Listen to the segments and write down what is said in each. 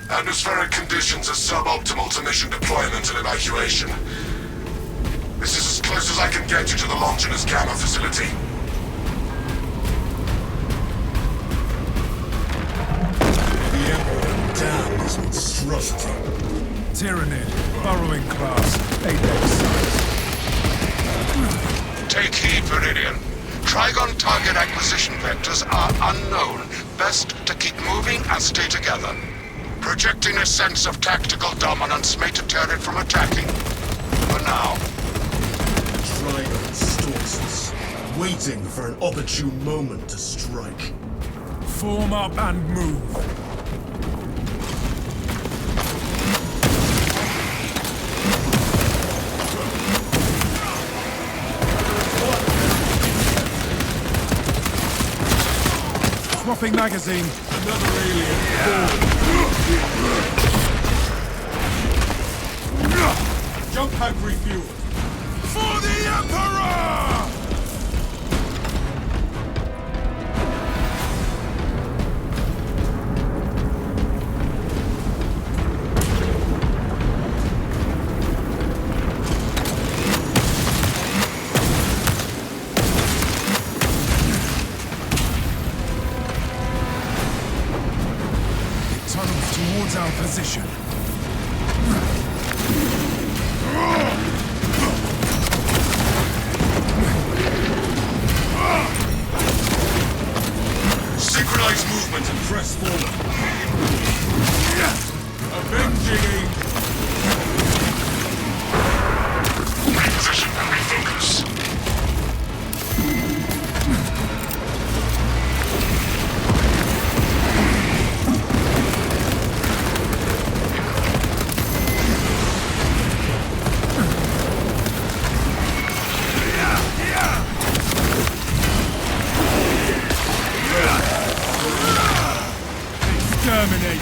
Atmospheric conditions are suboptimal to mission deployment and evacuation. This is as close as I can get you to the Longinus Gamma facility. The Emperor damned is monstrosity. Tyranid, burrowing class, Apex size. Take heed, Viridian. Trygon target acquisition vectors are unknown. Best to keep moving and stay together. Projecting a sense of tactical dominance may deter it from attacking. For now. Trygon stalks us, waiting for an opportune moment to strike. Form up and move. Swapping magazine. Another alien. Jump pack refueled. For the Emperor! Tunnels towards our position. Synchronize movement and press forward. Avenging aim. Reposition and refocus. Exterminate!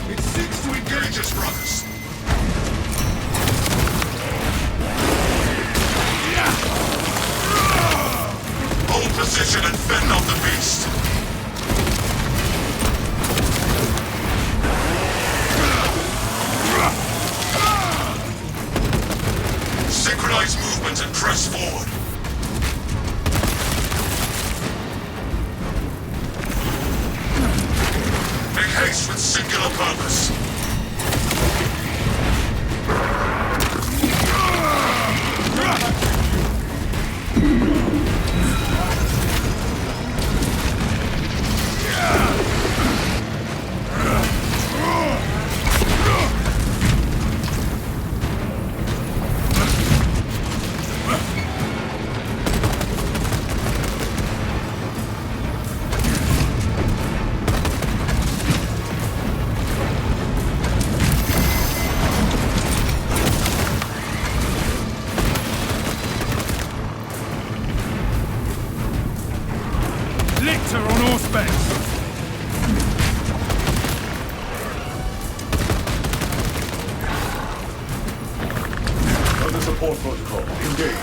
It seeks to engage us, brothers. Hold position and fend off the beast. Synchronize movement and press forward. Make haste with singular purpose. Lictor on horseback! Under support protocol. Engage.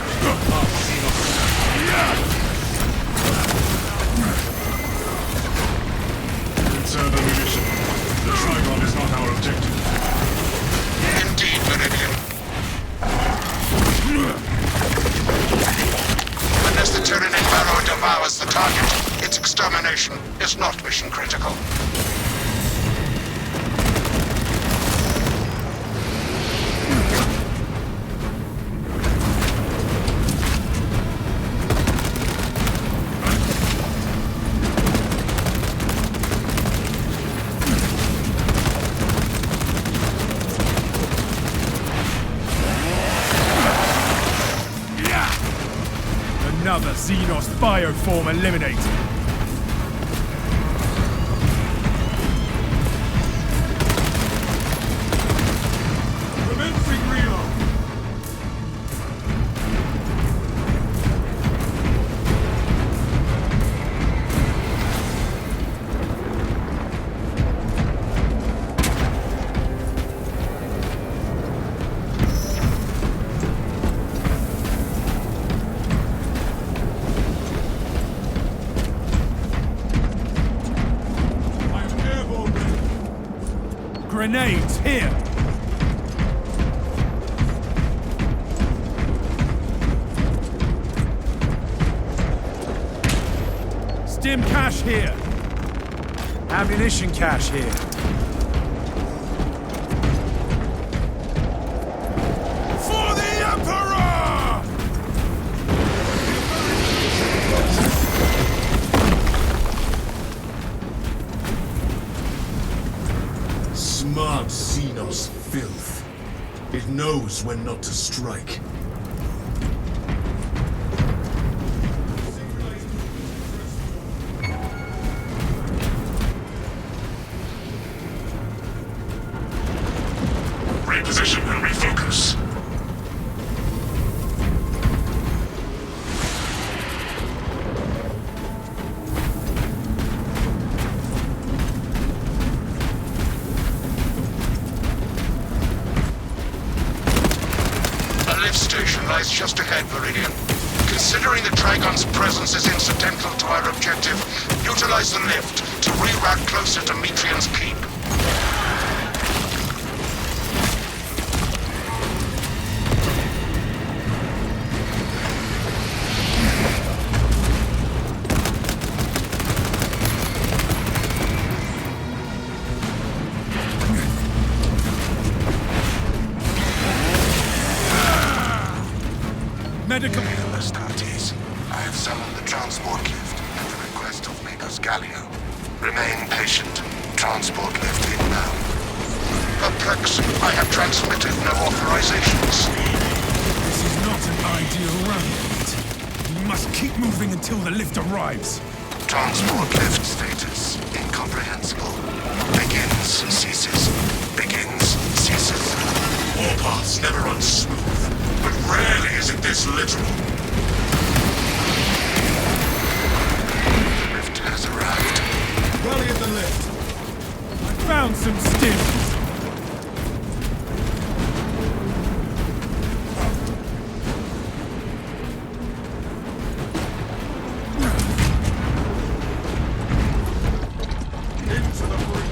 Conserve ammunition. The Trygon is not our objective. Indeed, Viridian. Unless the Tyranid Barrow devours the target, its extermination is not mission critical. Another Xenos bioform eliminated. Commencing reload. Grenades, here! Stim cache here! Ammunition cache here! For the Emperor! Smart Xenos filth. It knows when not to strike. Reposition and refocus. A lift station lies just ahead, Viridian. Considering the Trygon's presence is incidental to our objective, utilize the lift to reroute closer to Metrian's keep. Medical... Astartes, I have summoned the transport lift at the request of Magos Gallio. Remain patient. Transport lift inbound. Perplex, I have transmitted no authorizations. This is not an ideal run. We must keep moving until the lift arrives. Transport lift status incomprehensible. Begins, ceases. Begins, ceases. All paths never run smooth, but rarely is it this literal. Lift has arrived. Rally at the lift. I found some stims. Into the breach.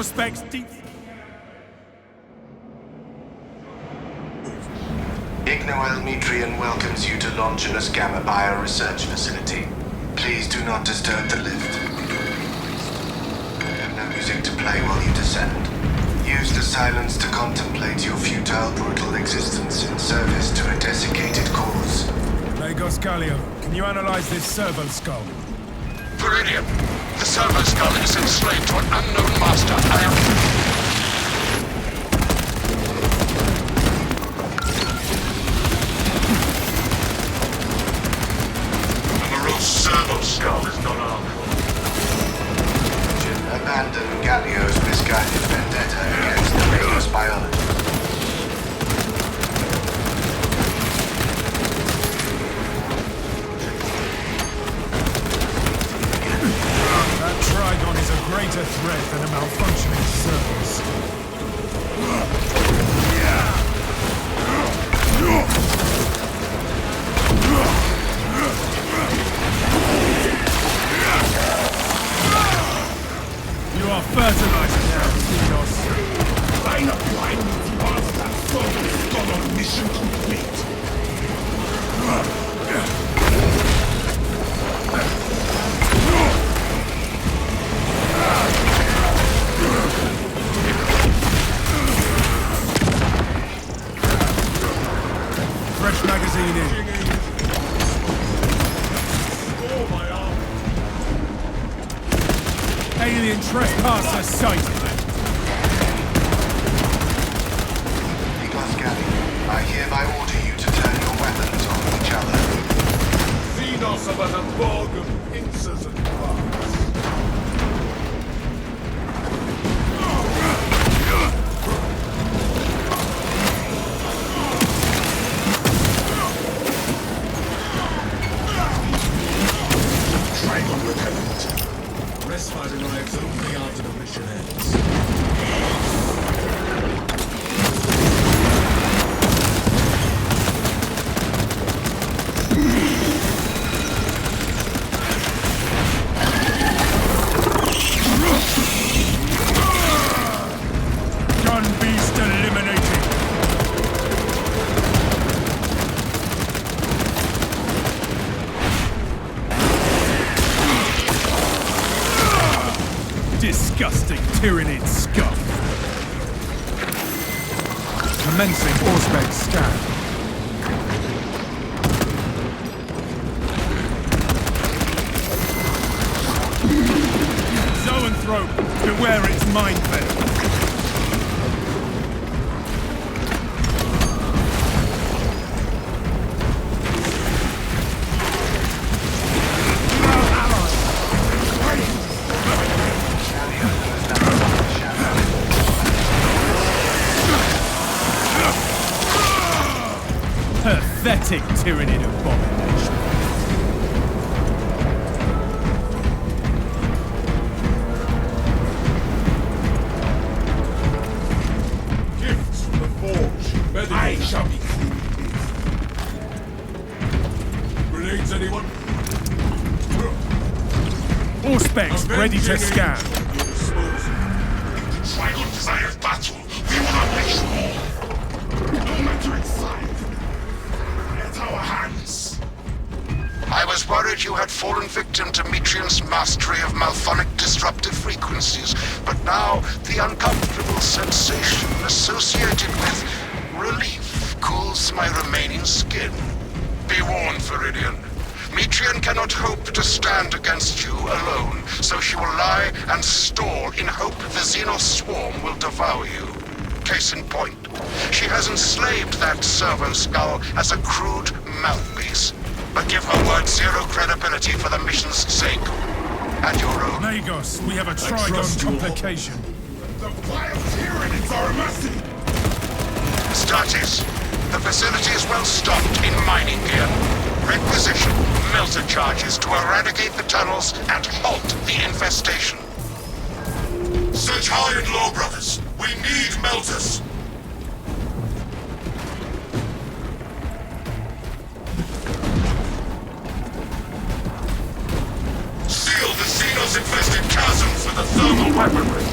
Specs deep. Ignoel Metrian welcomes you to Longinus Gamma Bio Research Facility. Please do not disturb the lift. No music to play while you descend. Use the silence to contemplate your futile, brutal existence in service to a desiccated cause. Magos Gallio, can you analyze this servo skull? Viridian, the servo skull is enslaved to an unknown master. I am... Servo skull is not harmful. Abandon Gallio's misguided vendetta against the Magos biology. That Trygon is a greater threat than a malfunctioning servos. You are fertilizer now, Xenos. Line up line with path that focus gone on mission complete. Fresh magazine in. Oh my arm. Alien trespasser sighted. Magos Gallio, I hereby order you to turn your weapons on each other. Xenos are but a bog of pincers and parts. Trygon repellent. Respite arrives only after the mission ends. Disgusting Tyranid scum. Commencing Orsbeck scan. Zoanthrope, beware its minefield. Pathetic Tyranid abomination. Gifts from the forge. I shall be. Grenades, anyone? Orsbeck's ready to scan. Trygon desires battle. We will unleash war. No matter its size. At our hands. I was worried you had fallen victim to Metrian's mastery of malphonic disruptive frequencies, but now the uncomfortable sensation associated with relief cools my remaining skin. Be warned, Viridian. Metrian cannot hope to stand against you alone, so she will lie and stall in hope the Xenos swarm will devour you. Case in point, she has enslaved that servo skull as a crude mouthpiece. But give her word zero credibility for the mission's sake. And your own. Magos, we have a Trygon complication. The vile Tyranids are a mercy! Statis, the facility is well stocked in mining gear. Requisition melter charges to eradicate the tunnels and halt the infestation. Search high and low, brothers. We need melters. Seal the Xenos-infested chasms with a thermal weaponry.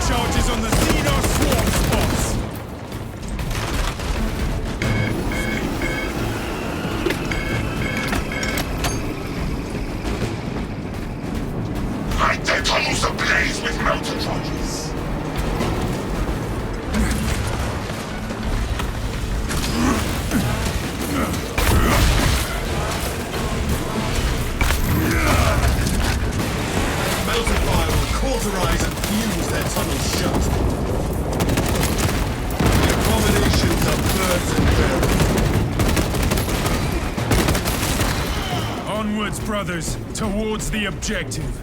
Charges on the Xenos swarm spots! Light their tunnels ablaze with melter charges! Melter fire will cauterize and fuse their tunnels shut. The abominations are birds and bearers. Onwards, brothers, towards the objective.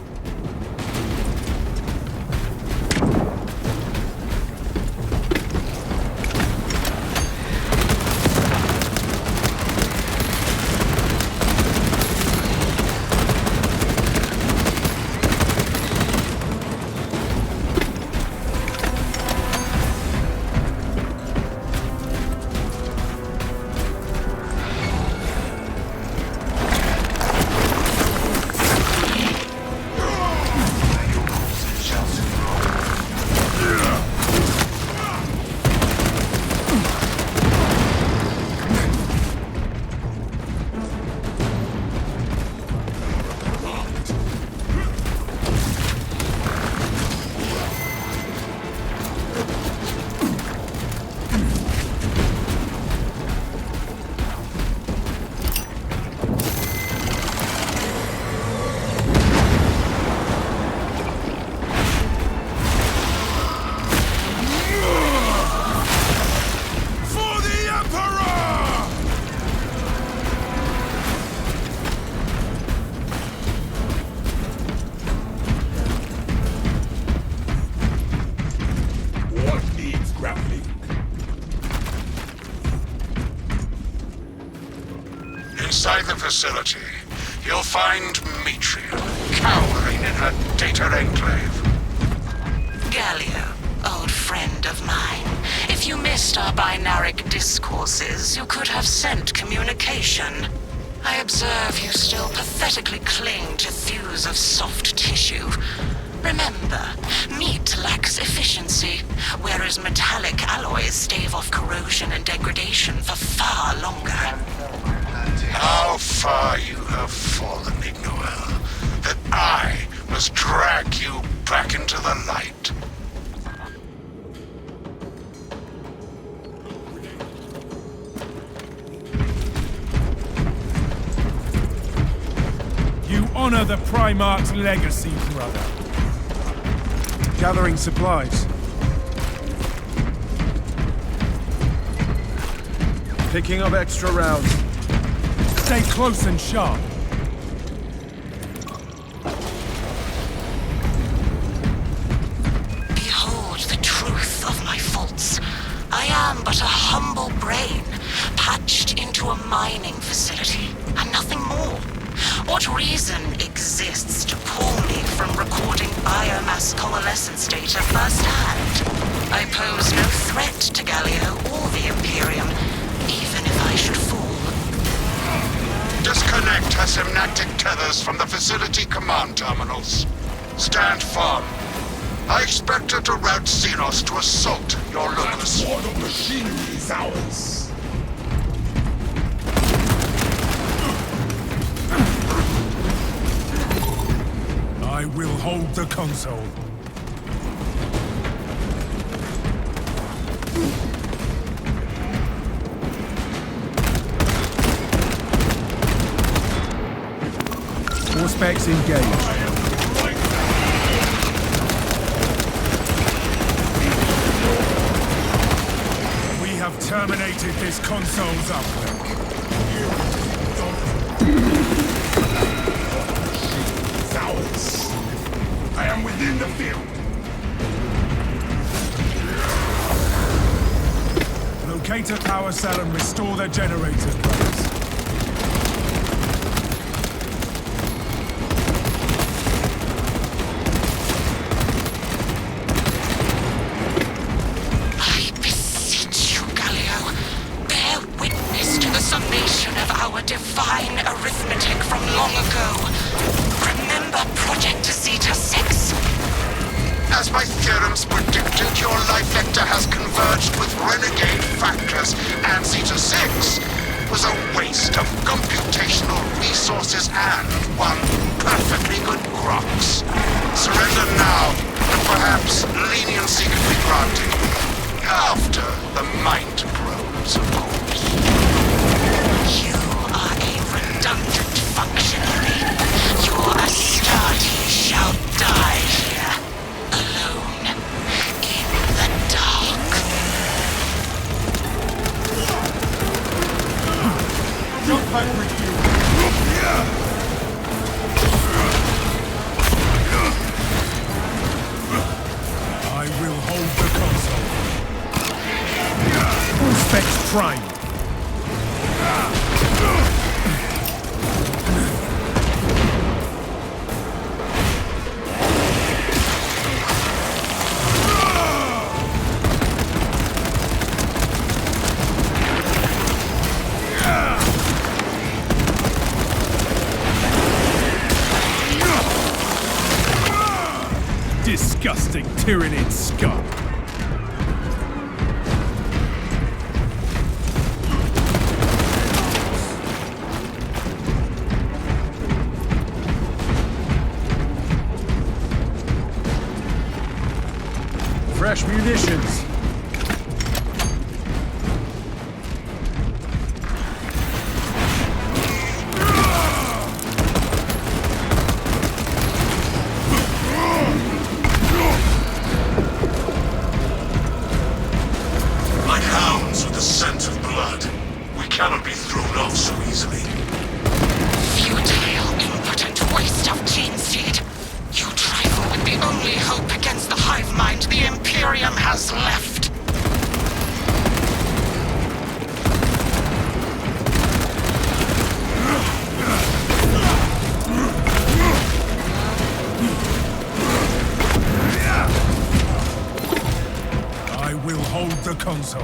Inside the facility, you'll find Metrian, cowering remain in her data enclave. Galio, old friend of mine. If you missed our binaric discourses, you could have sent communication. I observe you still pathetically cling to thews of soft tissue. Remember, meat lacks efficiency, whereas metallic alloys stave off corrosion and degradation for far longer. How far you have fallen, Ignoel, that I must drag you back into the light. You honor the Primarch's legacy, brother. Gathering supplies. Picking up extra rounds. Stay close and sharp. Behold the truth of my faults. I am but a humble brain, patched into a mining facility, and nothing more. What reason exists to pull me from recording biomass coalescence data firsthand? I pose no threat to Galio or the Imperium, even if I should fall. Disconnect her synaptic tethers from the facility command terminals. Stand firm. I expect her to route Xenos to assault your locus. What of machinery is ours? I will hold the console. All specs engaged. We have terminated this console's uplink. I am within the field. Locate a power cell and restore the generator, brothers. I beseech you, Galio, bear witness to the summation of our divine arithmetic from long ago. Remember Project Zeta 6? As my theorems predicted, your life vector has converged with renegade factors, and Zeta 6 was a waste of computational resources and one perfectly good Grox. Surrender now, and perhaps leniency can be granted. After the mind probes, of course. You are a redundant functionary. Your Astarte shall die here, alone, in the dark. Jump back with you! I will hold the console. All specs prime. Disgusting Tyranid scum. Fresh munitions. Like hounds with the scent of blood, we cannot be thrown off so easily. Futile, impotent waste of gene seed. You trifle with the only hope against the hive mind the Imperium has left. Load the console.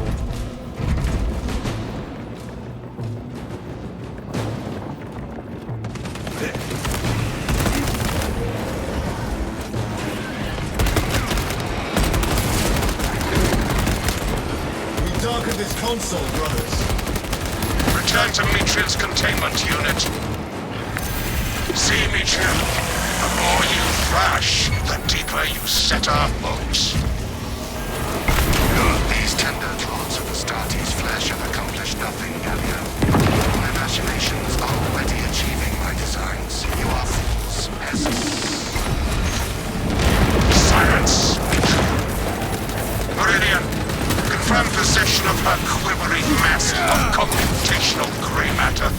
Darken this console, brothers. Return to Metriel's containment unit. See, Metriel, the more you thrash, the deeper you set our hopes. These tender draughts of Astartes' flesh have accomplished nothing, Gallia. My machinations are already achieving my designs. You are fools, peasants. Silence, Metriel. Meridian, confirm possession of her quivering mass of computational grey matter.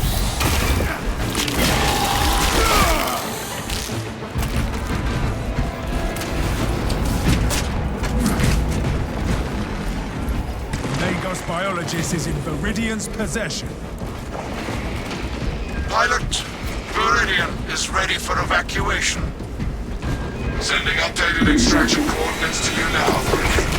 Magos Biologist is in Viridian's possession. Pilot, Viridian is ready for evacuation. Sending updated extraction coordinates to you now, Viridian.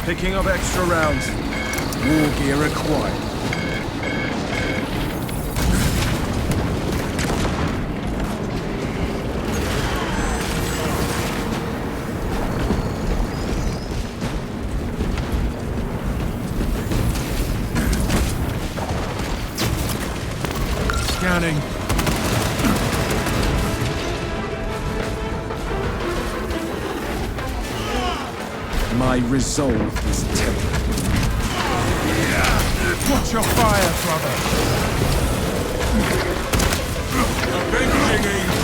Picking up extra rounds. War gear acquired. Scanning. My resolve is tempered. Watch your fire, brother. Avenging angel.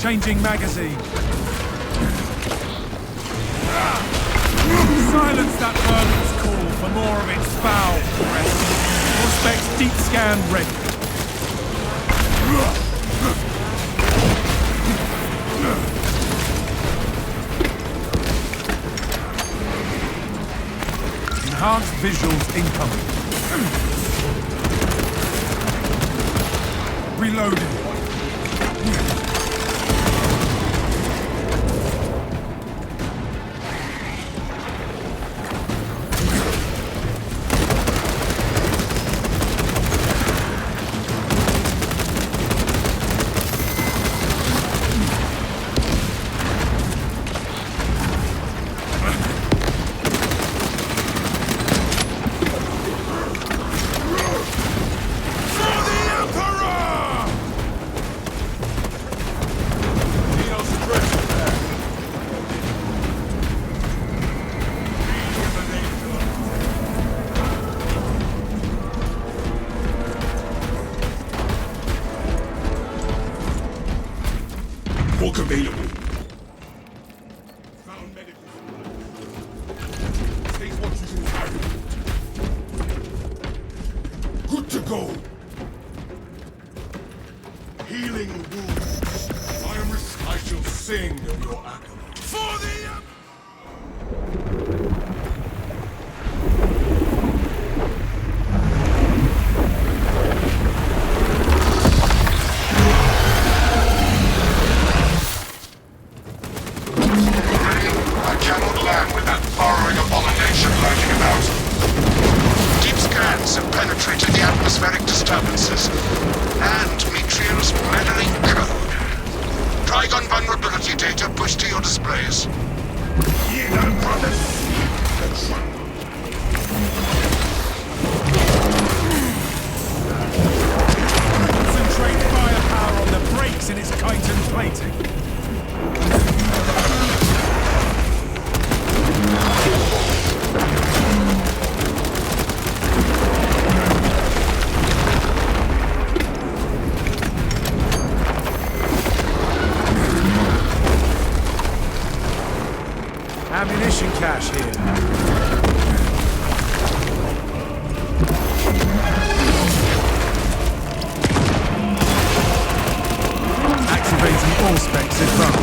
Changing magazine. Silence that vermin's call for more of its foul breath. Prospects deep scan ready. Enhanced visuals incoming. Reloading. Walk available. Found medical supplies. State what you can carry. Good to go. Healing wounds. I shall sing of your accolades. For the have penetrated the atmospheric disturbances and Metriel's meddling code. Trygon vulnerability data pushed to your displays. Concentrate firepower on the brakes in its chitin plating. Ammunition cache here. Activating all specs in front.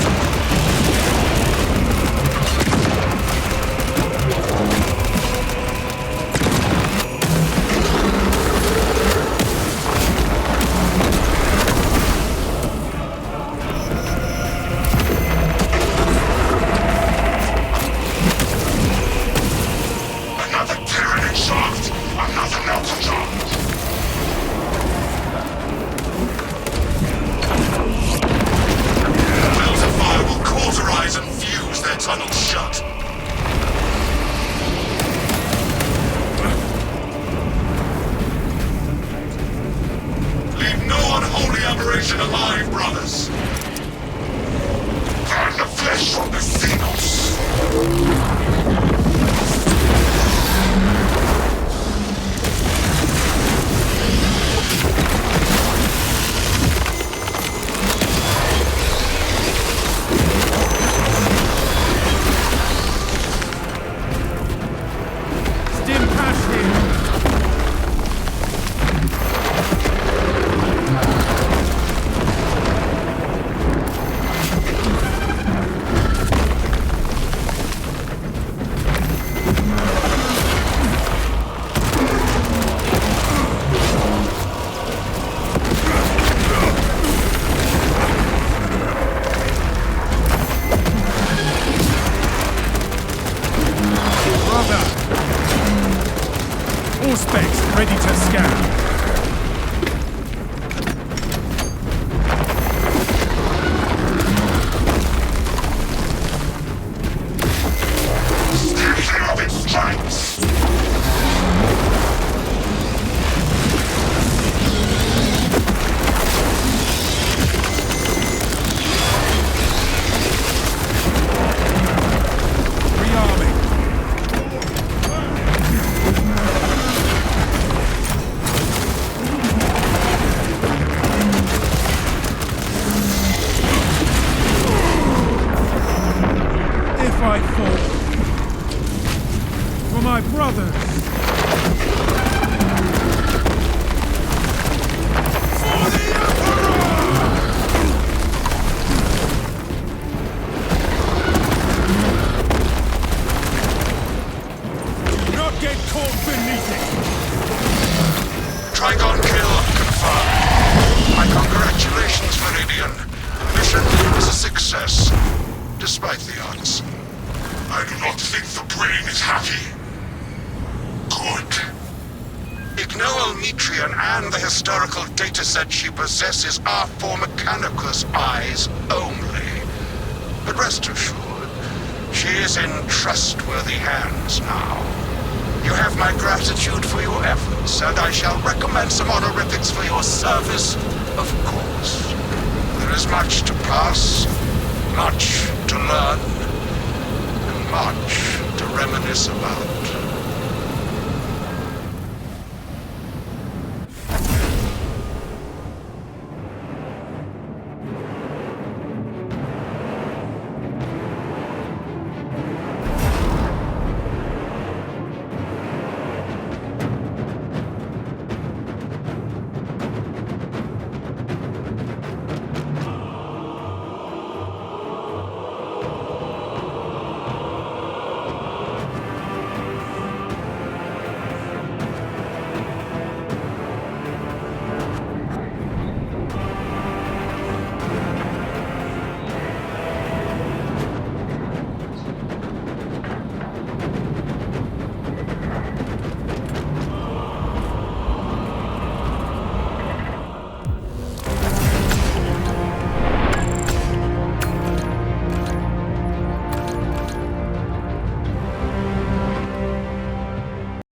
Another Tyranid shaft! Another melting shaft! The wells of fire will cauterize and fuse their tunnels shut. Leave no unholy aberration alive, brothers! Burn the flesh from the Xenos! All specs ready to scan. Steer clear of its strikes! Rearming. If I fall for my brothers. For the Emperor! Do not get Congratulations, Viridian. The mission was a success, despite the odds. I do not think the brain is happy. Good. Ignoel Metrian and the historical dataset she possesses are for Mechanicus eyes only. But rest assured, she is in trustworthy hands now. You have my gratitude for your efforts, and I shall recommend some honorifics for your service, of course. There is much to pass, much to learn, and much to reminisce about.